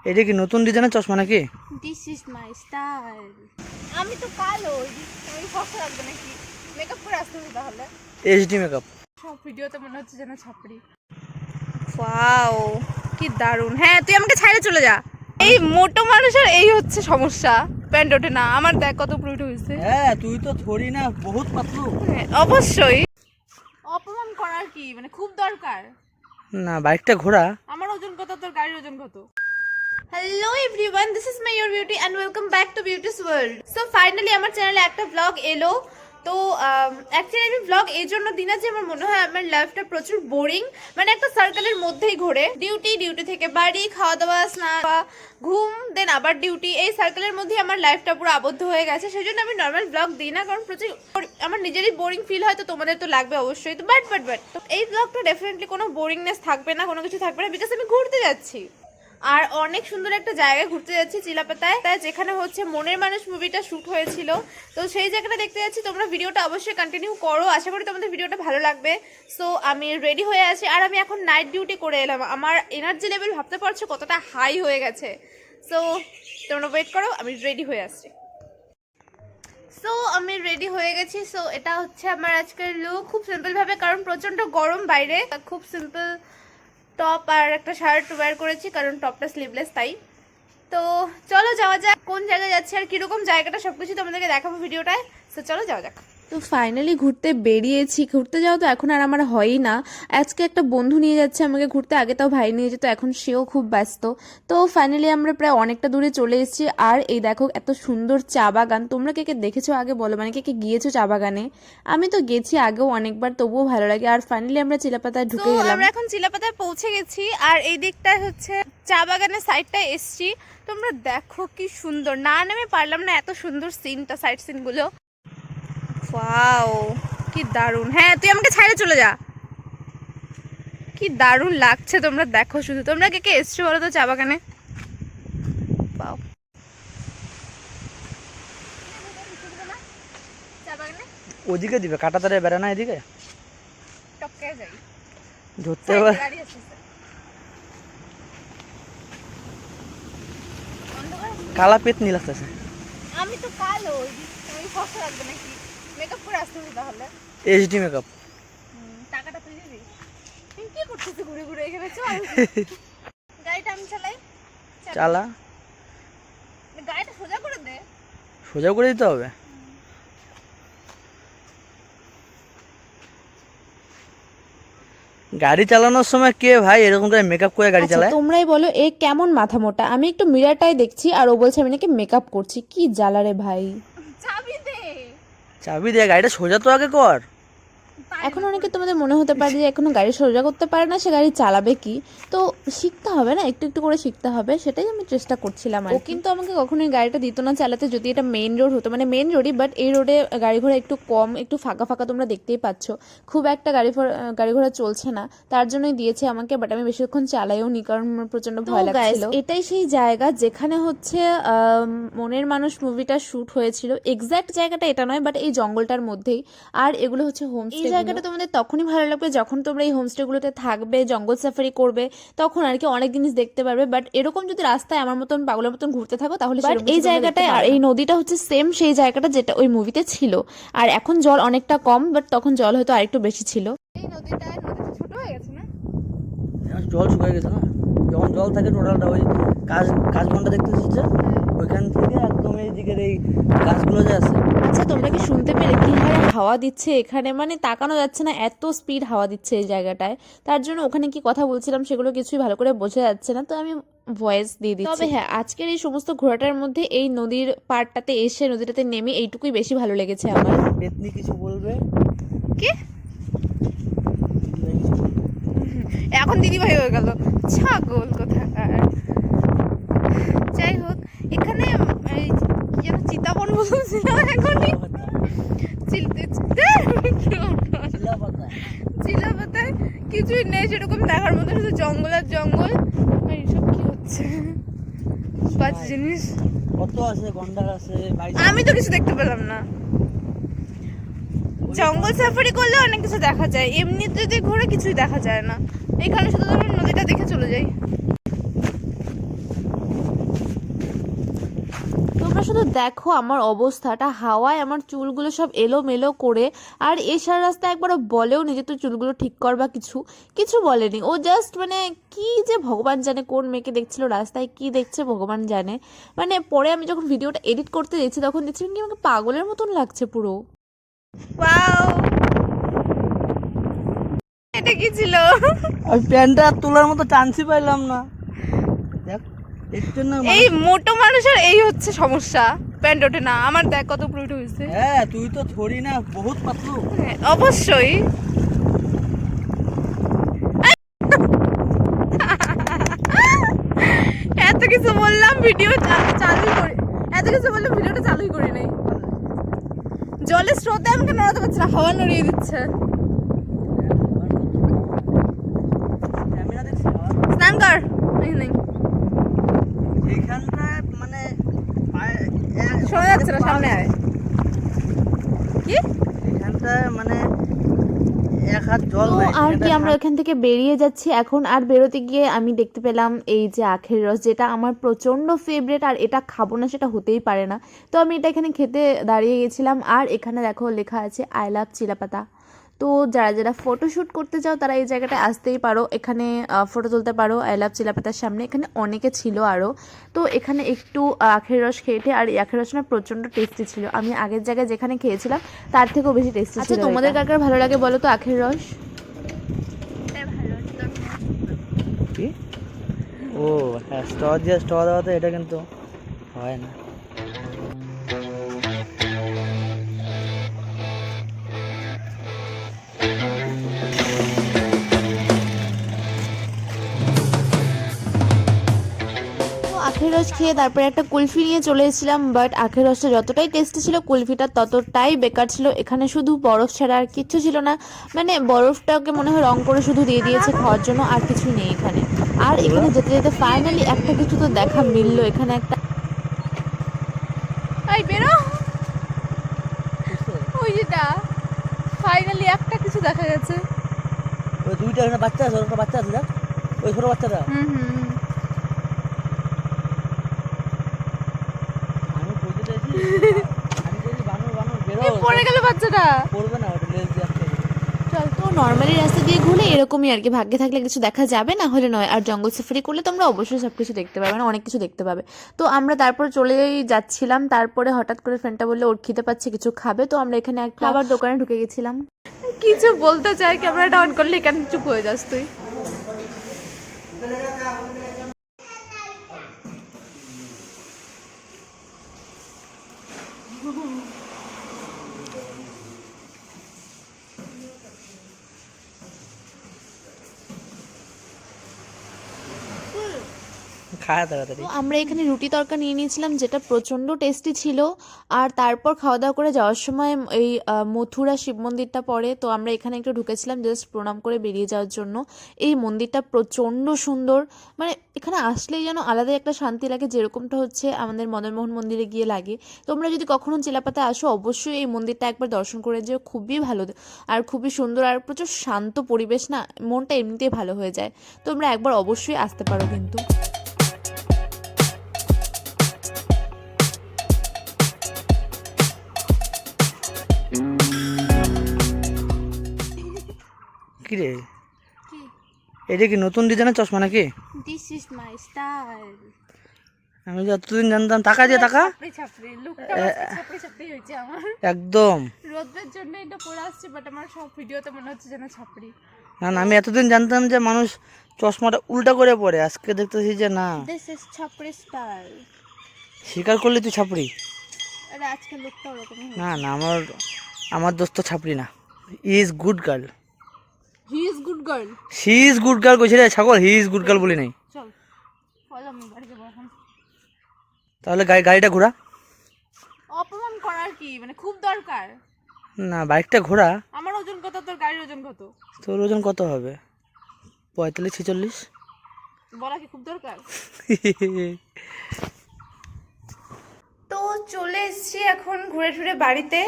এটা কি নতুন ডিজাইনের চশমা নাকি? This is my style. আমি তো কালো, তুমি ফসা লাগবে নাকি? মেকআপ করে আসতে হবে তাহলে। HD makeup. সব ভিডিওতে মনে হচ্ছে যেন ছাপড়ি। ওয়াও কি দারুণ। হ্যাঁ তুই আমাকে ছাইড়ে চলে যা। এই মোটো মানুষের এই হচ্ছে সমস্যা, প্যান্ট ওঠে না। আমার দেখ কত উপরে উঠে হয়েছে। হ্যাঁ তুই তো থরি না, বহুত পাতলু। হ্যাঁ, অবশ্যই। অপমান করার কি মানে খুব দরকার? না বাইকটা ঘোরা। আমার ওজন কত, তোর গাড়ির ওজন কত? Hello everyone, this is my your beauty and welcome back to beauties world. So finally আমার চ্যানেলে একটা ব্লগ এলো। তো অ্যাকচুয়ালি আমি ব্লগ এই জন্য দিই না যে আমার মনে হয় আমার লাইফটা প্রচুর বোরিং, মানে একটা সার্কেলের মধ্যেই ঘোরে। ডিউটি থেকে বাড়ি, খাওয়া দাওয়া, স্নান, ঘুম, দেন আবার ডিউটি, এই সার্কেলের মধ্যেই আমার লাইফটা পুরো আবদ্ধ হয়ে গেছে। সেই জন্য আমি নর্মাল ব্লগ দিই না, কারণ প্রচুর আমার নিজেরই বোরিং ফিল হয়। তো তোমাদের তো লাগবে অবশ্যই। তো বাট তো এই ব্লগটা ডেফিনেটলি কোনো বোরিংনেস থাকবে না, কোনো কিছু থাকবে না, বিকজ আমি ঘুরতে যাচ্ছি। আর অনেক সুন্দর একটা জায়গায় ঘুরতে যাচ্ছি, চিলাপাতায়, যেখানে হচ্ছে মনের মানুষ মুভিটা শুট হয়েছিল। তো সেই জায়গাটা দেখতে যাচ্ছি। তোমরা ভিডিওটা অবশ্যই কন্টিনিউ করো, আশা করি তোমাদের ভিডিওটা ভালো লাগবে। সো আমি রেডি হয়ে আছি, আর আমি এখন নাইট ডিউটি করে এলাম। আমার এনার্জি লেভেল ভাবতে পারছো কতটা হাই হয়ে গেছে। সো তোমরা ওয়েট করো, আমি রেডি হয়ে আসছি। সো আমি রেডি হয়ে গেছি। সো এটা হচ্ছে আমার আজকের লুক, খুব সিম্পলভাবে, কারণ প্রচণ্ড গরম বাইরে। খুব সিম্পল টপ আর একটা শার্ট ওয়্যার করেছি, কারণ টপটা স্লিভলেস তাই। তো চলো যাওয়া যাক, কোন জায়গায় যাচ্ছি আর কিরকম জায়গাটা সবকিছু তোমাদেরকে দেখাবো ভিডিওটায়। তো চলো যাওয়া যাক। তো ফাইনালি ঘুরতে বেরিয়েছি। ঘুরতে যাওয়া তো এখন আর আমার হয়ই না। আজকে একটা বন্ধু নিয়ে যাচ্ছে আমাকে ঘুরতে, আগে তাও ভাই নিয়ে যেত, এখন সেও খুব ব্যস্ত। তো ফাইনালি আমরা প্রায় অনেকটা দূরে চলে এসেছি। আর এই দেখো এত সুন্দর চা বাগান। তোমরা কে কে দেখেছো আগে বলো, মানে কে কে গিয়েছো চা বাগানে? আমি তো গেছি আগেও অনেকবার, তবুও ভালো লাগে। আর ফাইনালি আমরা চিলাপাতায় ঢুকে গেলাম। আমরা এখন চিলাপাতায় পৌঁছে গেছি, আর এই দিকটায় হচ্ছে চা বাগানের সাইডটায় এসছি। তোমরা দেখো কি সুন্দর, না নেমে পারলাম না, এত সুন্দর সিনটা, সাইড সিনগুলো। ওয়াও কি দারুণ। হ্যাঁ তুই আমাকে ছাইড়ে চলে যা। কি দারুণ লাগছে, তোমরা দেখো শুধু। তোমরা কে কে এসছো বলো তো চা বাগানে? পাও চা বাগানে ওদিকে দিবে, কাটা তারে বেড়ে না এদিকে টপকে যাই ধরতে হবে। গাড়ি আসছে। কালা পেট নীল আসতেছে। আমি তো কালো, তুমি ফসা লাগবে নাকি? মেকআপ করে আসতে হবে তাহলে। HD makeup. টাকাটা তুই দিবি? তুই কি করছিস ঘুরে ঘুরে এখানে? চল গাড়িটা আমি চালাই। চালা, গাড়িটা সোজা করে দে। সোজা করে দিতে হবে। গাড়ি চালানোর সময় কে ভাই এরকম করে মেকআপ করে গাড়ি চালায়? তোমরাই বলো এ কেমন মাথা মোটা। আমি একটু মিরারটাই দেখছি আর ও বলছে আমি নাকি মেকআপ করছি। কি জ্বালা রে ভাই। চাবি দে। চাবি দিয়ে গাড়িটা সোজা তো আগে কর। এখন অনেকে তোমাদের মনে হতে পারে যে এখনো গাড়ি সোজা করতে পারে না, সে গাড়ি চালাবে কি? তো শিখতে হবে না, একটু একটু করে শিখতে হবে, সেটাই আমি চেষ্টা করছিলাম। ও কিন্তু আমাকে কখনোই গাড়িটা দিত না চালাতে, যদি এটা মেইন রোড হতো, মানে মেইন রোডই, বাট এই রোডে গাড়ি ঘোড়া একটু কম, একটু ফাঁকা ফাঁকা, তোমরা দেখতেই পাচ্ছ, খুব একটা গাড়ি ঘোড়া চলছে না, তার জন্যই দিয়েছে আমাকে। বাট আমি বেশিক্ষণ চালাইও নি, কারণ আমার প্রচন্ড ভয় লাগছিল। এটাই সেই জায়গা যেখানে হচ্ছে মনের মানুষ মুভিটা শুট হয়েছিল। এক্স্যাক্ট জায়গাটা এটা নয়, বাট এই জঙ্গলটার মধ্যেই। আর এগুলো হচ্ছে হোমস্টে। এই জায়গাটা তোমাদের তখনই ভালো লাগবে যখন তোমরা এই হোমস্টেগুলোতে থাকবে, জঙ্গল সাফারি করবে, তখন আর কি অনেক জিনিস দেখতে পারবে। বাট এরকম যদি রাস্তায় আমার মতন পাগলের মতন ঘুরতে থাকো তাহলে এই জায়গাটায়, আর এই নদীটা হচ্ছে সেম সেই জায়গাটা যেটা ওই মুভিতে ছিল। আর এখন জল অনেকটা কম, বাট তখন জল হয়তো আরেকটু বেশি ছিল। এই নদীটা ছোট হয়ে গেছে না? জল শুকিয়ে গেছে না, যখন জল থাকে টোটালটা ওই কাশবনটা দেখতে এসেছে, ওইখান থেকে একদম এই দিকের এই গাছগুলো যে আছে। আচ্ছা তোমরা কি শুনতে পেলে কি হারে হাওয়া দিচ্ছে এখানে? মানে তাকানো যাচ্ছে না, এত স্পিড হাওয়া দিচ্ছে এই জায়গাটায়। তার জন্য ওখানে কি কথা বলছিলাম সেগুলো কিছুই ভালো করে বোঝা যাচ্ছে না, তো আমি ভয়েস দিয়ে দিচ্ছি। তবে হ্যাঁ, আজকের এই সমস্ত ঘোরাটার মধ্যে এই নদীর পাড়টাতে এসে, নদীটাতে নেমে এইটুকুই বেশি ভালো লেগেছে আমার। পেতনি কিছু বলবে কি? এখন দিদি ভাই হয়ে গেল, ছাগল কোথাকার। যাই হোক, এখানে যেন চিতাবন বলছিল এখনই। চিলাপাতায় কিছুই নেই সেরকম দেখার মতো, শুধু জঙ্গল আর জঙ্গল। এইসব কি হচ্ছে? পাঁচ জিনিস কত আছে, গন্ডার আছে, আমি তো কিছু দেখতে পেলাম না। জঙ্গল সাফারি করলে অনেক কিছু দেখা যায়, এমনিতে যদি ঘুরে কিছুই দেখা যায় না। এখানে শুধু নদীটা দেখে চলে যাই। শুধু দেখো আমার অবস্থাটা, হাওয়ায় আমার চুলগুলো সব এলোমেলো করে। আর এই সারা রাস্তা একবারও বলেও নি যে তুই চুলগুলো ঠিক কর বা কিছু কিছু বলেনি। ও জাস্ট মানে কি যে ভগবান জানে কোন মেয়েকে দেখছিল রাস্তায়, কি দেখছে ভগবান জানে। মানে পরে আমি যখন ভিডিওটা এডিট করতে দেখছি তখন দেখছি কি আমাকে পাগলের মতন লাগছে পুরো। ওয়াও, এটা কি ছিল? আমি প্যান্টটা তোলার মতো চান্সই পাইলাম না। দেখ এর জন্য এই মোটো মানুষের এই হচ্ছে সমস্যা, প্যান্ট ওঠে না। আমার দেখ কত পুরো হয়েছে। হ্যাঁ তুই তো থরি না, বহুত পাতলু। হ্যাঁ, অবশ্যই। এত কিছু বললাম ভিডিও চালুই করি, এত কিছু বললাম ভিডিওটা চালুই করি নাই। জলের স্রোতে আমাকে নড়াতে পারছে না, হাওয়া নড়িয়ে দিচ্ছে। ক্যামেরা দেখছিস? স্নান কর। এই নেই, এইখানটায় মানে শোনা যাচ্ছে না, সামনে আয়। কি এখানটায় মানে এক হাত জল তো নাই। আর কি আমরা এখান থেকে বেরিয়ে যাচ্ছি এখন। আর বেরোতে গিয়ে আমি দেখতে পেলাম এই যে আখের রস, যেটা আমার প্রচণ্ড ফেভারিট। আর এটা খাবো না সেটা হতেই পারে না। তো আমি এটা এখানে খেতে দাঁড়িয়ে গেছিলাম। আর এখানে দেখো লেখা আছে আই লাভ চিলাপাতা। তো যারা যারা ফটোশ্যুট করতে চাও তারা এই জায়গাটায় আসতেই পারো, এখানে ফটো তুলতে পারো আই লাভ চিলাপাতার সামনে। এখানে অনেকে ছিল আরও। তো এখানে একটু আখের রস খেয়েছে, আর এই আখের রস না প্রচণ্ড টেস্টি ছিল। আমি আগের জায়গায় যেখানে খেয়েছিলাম তার থেকেও বেশি টেস্টি ছিল। আচ্ছা তোমাদের কার কার ভালো লাগে বলো তো আখের রস? কি? ও হ্যাঁ, স্টল দেওয়াতে এটা কিন্তু হয় না। আখের রস খেয়ে তারপরে একটা কুলফি নিয়ে চলে এসেছিলাম। বাট আখের রসটা যতটাই টেস্টি ছিল কুলফিটা ততটাই বেকার ছিল। এখানে শুধু বরফ ছাড়া আর কিচ্ছু ছিল না। মানে বরফটাকে মনে হয় রং করে শুধু দিয়ে দিয়েছে খাওয়ার জন্য, আর কিছু নেই এখানে। আর এখানে যেতে যেতে ফাইনালি একটা কিছু তো দেখা মিললো। এখানে একটা এই বেরো, ওই যেটা ফাইনালি একটা কিছু দেখা গেছে। ওই দুইটা এখানে বাচ্চা আছে, একটা বাচ্চা আছে দেখ, ওই ছোট বাচ্চাটা। আমি বলতে চাইছি আমি বলি বানর বেরো, পড়ে গেল বাচ্চাটা। পড়বে না, ওটা লেজ দিয়ে আসতে হবে। চল। তো নর্মালি রাস্তা দিয়ে ঘুরে এরকমই আর কি, ভাগ্যে থাকলে কিছু দেখা যাবে, না হলে নয়। আর জঙ্গল সাফারি করলে তোমরা অবশ্যই সব কিছু দেখতে পাবে, মানে অনেক কিছু দেখতে পাবে। তো আমরা তারপর চলেই যাচ্ছিলাম। তারপরে হঠাৎ করে ফ্রেন্ডটা বললে ওর খিদে পাচ্ছে, কিছু খাবে। তো আমরা এখানে একটা খাবার দোকানে ঢুকে গেছিলাম। কিছু বলতে চাই, ক্যামেরাটা অন করলে কেন চুপ হয়ে যাস তুই? খায় তাড়াতাড়ি। তো আমরা এখানে রুটি তরকা নিয়ে নিয়েছিলাম, যেটা প্রচণ্ড টেস্টি ছিল। আর তারপর খাওয়া দাওয়া করে যাওয়ার সময় এই মথুরা শিব মন্দিরটা পড়ে, তো আমরা এখানে একটু ঢুকেছিলাম জাস্ট প্রণাম করে বেরিয়ে যাওয়ার জন্য। এই মন্দিরটা প্রচণ্ড সুন্দর, মানে এখানে আসলেই যেন আলাদাই একটা শান্তি লাগে, যেরকমটা হচ্ছে আমাদের মদনমোহন মন্দিরে গিয়ে লাগে। তোমরা যদি কখনো চিলাপাতা আসো অবশ্যই এই মন্দিরটা একবার দর্শন করে যেও, খুবই ভালো আর খুবই সুন্দর আর প্রচুর শান্ত পরিবেশ, না মনটা এমনিতেই ভালো হয়ে যায়। তোমরা একবার অবশ্যই আসতে পারো কিন্তু। কি রে, এটা কি নতুন ডিজাইনের চশমা নাকি? This is my style. আমি যতদিন জানতাম টাকা দিয়ে টাকা ছাপড়ি লুকটা ছাপড়ি হয়েছে আমার একদম। রোদের জন্য এটা পরে আসছে, বাট আমার সব ভিডিওতে মনে হচ্ছে যেন ছাপড়ি। না না, আমি এতদিন জানতাম যে মানুষ চশমাটা উল্টা করে পরে, আজকে দেখতেছি যে না, দিস ইজ ছাপড়ি স্টাইল। স্বীকার করলে তুই ছাপড়ি। আরে আজকে লুকটা ওরকমই। না না, আমার দোস্ত ছাপড়ি না, is good girl. He is good girl. She is good girl কইছে রে ছাগল, হি ইজ গুড গার্ল বলি নাই। চল চল আমি বাড়ি যাবো এখন। তাহলে গাড়িটা ঘোরা। অপমান করার কি, মানে খুব দরকার না, বাইকটা ঘোরা। আমার ওজন কত, তোর গাড়ির ওজন কত? তোর ওজন কত হবে? 45-46। বলা কি খুব দরকার? তো চলে এসেছি এখন ঘুরে ঘুরে বাড়িতে,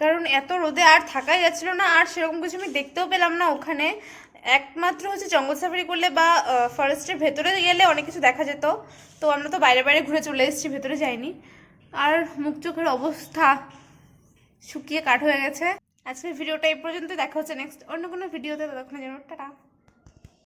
কারণ এত রোদে আর থাকাই যাচ্ছিল না। আর সেরকম কিছু আমি দেখতেও পেলাম না ওখানে। একমাত্র হচ্ছে জঙ্গল সাফারি করলে বা ফরেস্টের ভেতরে গেলে অনেক কিছু দেখা যেত। তো আমরা তো বাইরে বাইরে ঘুরে চলে এসেছি, ভেতরে যাইনি। আর মুখ চোখের অবস্থা শুকিয়ে কাঠ হয়ে গেছে। আজকের ভিডিওটা এই পর্যন্ত, দেখা হচ্ছে নেক্সট অন্য কোনো ভিডিওতে। ততক্ষণের জন্য টাটা।